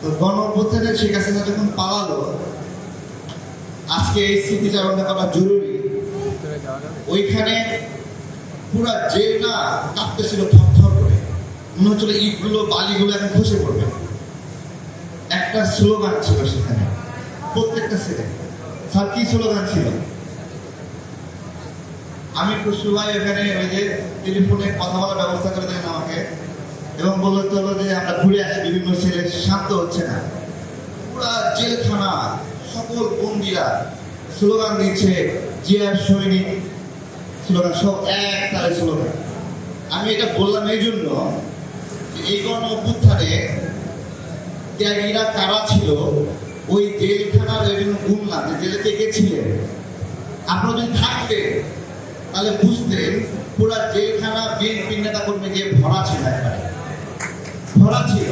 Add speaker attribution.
Speaker 1: তো গণঅভ্যুত্থানে শেখ হাসিনা যখন পালালো, আজকে এই স্মৃতিচারণা করা জরুরি। ওইখানে পুরা জেলটা কাঁপতেছিল থরথর করে, মনে হচ্ছিল ইটগুলো বালিগুলো এখন খসে পড়বে। একটা স্লোগান ছিল সেখানে, প্রত্যেকটা ছেলে। স্যার কি স্লোগান ছিল? আমি খুশু ভাই এখানে ওই যে টেলিফোনে কথা বলার ব্যবস্থা করে দেন আমাকে, এবং বললো যে আমরা ঘুরে আসি, বিভিন্ন ছেলে শান্ত হচ্ছে না। পুরা জেলখানা সকল বন্দিরা স্লোগান দিচ্ছে, জিয়ার সৈনিক স্লোগান, সব এক তালে স্লোগান। আমি এটা বললাম এই জন্য যে এই গণঅভ্যুত্থানে ত্যাগীরা কারা ছিল, ওই জেলখানার ওই জন্য গুনলাম যে জেলে কে ছিলেন। আপনারা যদি থাকতেন তাহলে বুঝতেন পুরা জেলখানা বিএনপি নেতা কর্মী দিয়ে ভরা ছিল, একবারে ভরা ছিল।